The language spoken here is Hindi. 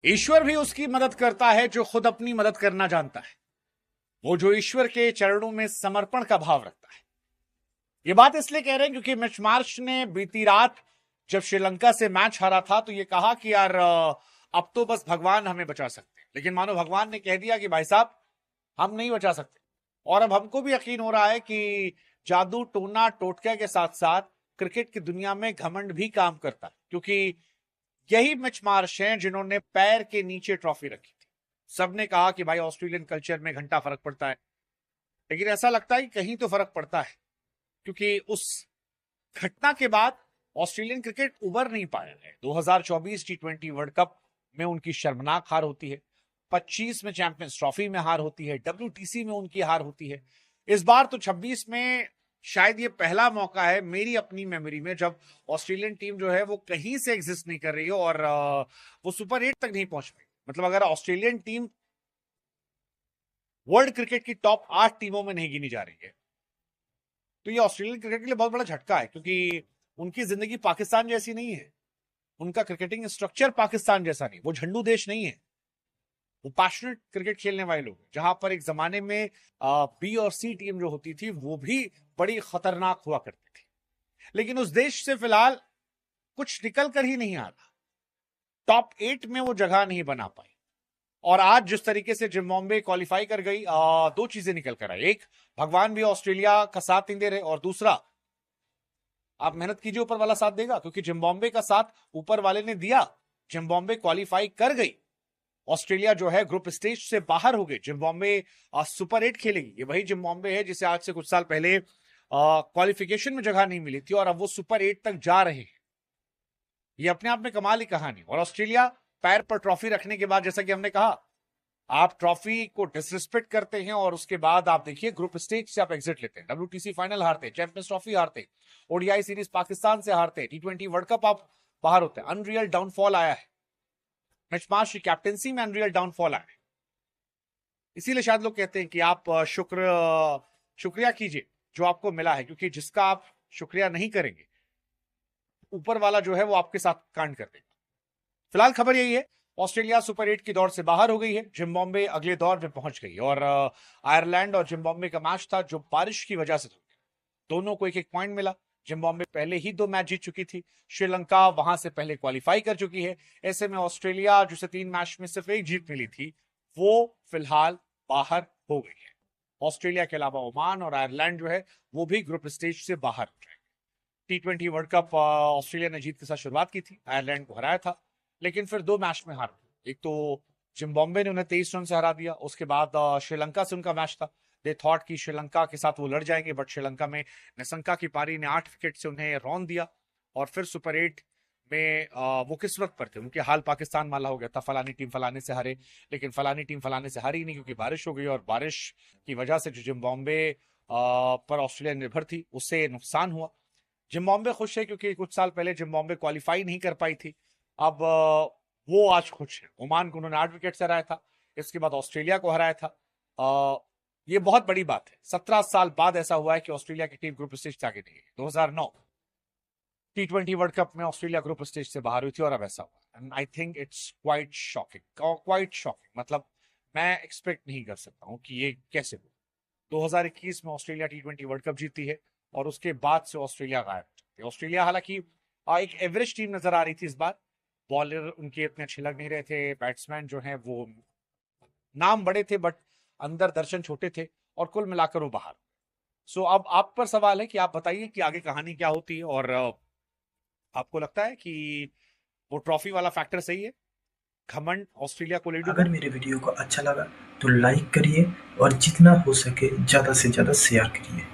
ईश्वर भी उसकी मदद करता है जो खुद अपनी मदद करना जानता है, वो जो ईश्वर के चरणों में समर्पण का भाव रखता है। ये बात इसलिए कह रहे हैं क्योंकि मिच मार्श ने बीती रात जब श्रीलंका से मैच हारा था तो ये कहा कि यार अब तो बस भगवान हमें बचा सकते हैं, लेकिन मानो भगवान ने कह दिया कि भाई साहब हम नहीं बचा सकते। और अब हमको भी यकीन हो रहा है कि जादू टोना टोटके के साथ साथ क्रिकेट की दुनिया में घमंड भी काम करता है, क्योंकि यही मिच मार्श हैं जिन्होंने पैर के नीचे ट्रॉफी रखी थी। सबने कहा कि भाई ऑस्ट्रेलियन कल्चर में घंटा फर्क पड़ता है, लेकिन ऐसा लगता है कि कहीं तो फर्क पड़ता है, क्योंकि उस घटना के बाद ऑस्ट्रेलियन क्रिकेट उबर नहीं पाया है। 2024 T20 वर्ल्ड कप में उनकी शर्मनाक हार होती है, 25 में चैंपियंस ट्रॉफी में हार होती है, WTC में उनकी हार होती है। इस बार तो 26 में शायद ये पहला मौका है मेरी अपनी मेमोरी में जब ऑस्ट्रेलियन टीम जो है वो कहीं से एग्जिस्ट नहीं कर रही हो और वो सुपर 8 तक नहीं पहुंच पाई। मतलब अगर ऑस्ट्रेलियन टीम वर्ल्ड क्रिकेट की टॉप 8 टीमों में नहीं गिनी जा रही है तो ये ऑस्ट्रेलियन क्रिकेट के लिए बहुत बड़ा झटका है, क्योंकि उनकी जिंदगी पाकिस्तान जैसी नहीं है, उनका क्रिकेटिंग स्ट्रक्चर पाकिस्तान जैसा नहीं, वो झंडू देश नहीं है, वो पैशनेट क्रिकेट खेलने वाले लोग, जहां पर एक जमाने में बी और सी टीम जो होती थी वो भी बड़ी खतरनाक हुआ करती थी। लेकिन उस देश से फिलहाल कुछ निकल कर ही नहीं आ रहा, टॉप 8 में वो जगह नहीं बना पाई। और आज जिस तरीके से जिम्बाब्वे क्वालिफाई कर गई, दो चीजें निकल कर आई, एक भगवान भी ऑस्ट्रेलिया का साथ नहीं दे रहे, और दूसरा आप मेहनत कीजिए ऊपर वाला साथ देगा, क्योंकि जिम्बाब्वे का साथ ऊपर वाले ने दिया। जिम्बाब्वे क्वालिफाई कर गई, ऑस्ट्रेलिया जो है ग्रुप स्टेज से बाहर हो गई। जिम्बाब्वे सुपर 8 खेलेगी, ये वही जिम्बाब्वे है जिसे आज से कुछ साल पहले क्वालिफिकेशन में जगह नहीं मिली थी और अब वो सुपर 8 तक जा रहे हैं। ये अपने आप में कमाल की कहानी। और ऑस्ट्रेलिया पैर पर ट्रॉफी रखने के बाद, जैसा कि हमने कहा, आप ट्रॉफी को डिसरिस्पेक्ट करते हैं और उसके बाद आप देखिए ग्रुप स्टेज से आप एग्जिट लेते हैं, WTC फाइनल हारते हैं, चैंपियंस ट्रॉफी हारते हैं, ODI सीरीज पाकिस्तान से हारते हैं, T20 वर्ल्ड कप आप बाहर होते हैं। अनरियल डाउनफॉल आया है, मिच मार्श की कैप्टेंसी में अनरियल डाउनफॉल आया है। इसीलिए शायद लोग कहते हैं कि आप शुक्रिया कीजिए जो आपको मिला है, क्योंकि जिसका आप शुक्रिया नहीं करेंगे ऊपर वाला जो है वो आपके साथ कांड कर देगा। फिलहाल खबर यही है, ऑस्ट्रेलिया सुपर 8 की दौड़ से बाहर हो गई है, जिम्बाब्वे अगले दौर में पहुंच गई। और आयरलैंड और जिम्बाब्वे का मैच था जो बारिश की वजह से था, दोनों को एक एक पॉइंट मिला। जिम्बाब्वे पहले ही 2 मैच जीत चुकी थी, श्रीलंका वहां से पहले क्वालिफाई कर चुकी है। ऐसे में ऑस्ट्रेलिया जिसे 3 मैच में सिर्फ 1 जीत मिली थी वो फिलहाल बाहर हो गई है। ऑस्ट्रेलिया के अलावा ओमान और आयरलैंड जो है वो भी ग्रुप स्टेज से बाहर हो जाएंगे। T20 वर्ल्ड कप ऑस्ट्रेलिया ने जीत के साथ शुरुआत की थी, आयरलैंड को हराया था, लेकिन फिर 2 मैच में हार। एक तो जिम्बाब्वे ने उन्हें 23 रन से हरा दिया, उसके बाद श्रीलंका से उनका मैच था। दे थॉट कि श्रीलंका के साथ वो लड़ जाएंगे, बट श्रीलंका में निशंका की पारी ने 8 विकेट से उन्हें रौंद दिया। और फिर सुपर 8 में वो किस्मत पर थे, उनके हाल पाकिस्तान वाला हो गया था, फलानी टीम फलाने से हारे, लेकिन फलानी टीम फलाने से हारी नहीं, क्योंकि बारिश हो गई और बारिश की वजह से जो जिम्बाब्वे पर ऑस्ट्रेलिया निर्भर थी उससे नुकसान हुआ। जिम्बाब्वे खुश है क्योंकि कुछ साल पहले जिम्बाब्वे क्वालिफाई नहीं कर पाई थी, अब वो आज खुश है। ओमान को उन्होंने 8 विकेट से हराया था, इसके बाद ऑस्ट्रेलिया को हराया था। ये बहुत बड़ी बात है, 17 साल बाद ऐसा हुआ है कि ऑस्ट्रेलिया की टीम ग्रुप स्टेज से आगे नहीं है। 2009 T20 वर्ल्ड कप में ऑस्ट्रेलिया ग्रुप स्टेज से बाहर हुई थी और अब ऐसा हुआ। And I think it's quite shocking. मतलब मैं एक्सपेक्ट नहीं कर सकता हूँ कि ये कैसे हुआ। 2021 में ऑस्ट्रेलिया T20 वर्ल्ड कप जीती है और उसके बाद से ऑस्ट्रेलिया गायब हो जाती है। ऑस्ट्रेलिया हालांकि एक एवरेज टीम नजर आ रही थी इस बार, बॉलर उनके इतने अच्छे लग नहीं रहे थे, बैट्समैन जो हैं वो नाम बड़े थे बट अंदर दर्शन छोटे थे, और कुल मिलाकर वो बाहर। सो अब आप पर सवाल है कि आप बताइए कि आगे कहानी क्या होती है, और आपको लगता है कि वो ट्रॉफी वाला फैक्टर सही है, घमंड ऑस्ट्रेलिया को ले डूबा? अगर मेरे वीडियो को अच्छा लगा तो लाइक करिए और जितना हो सके ज़्यादा से ज़्यादा शेयर करिए।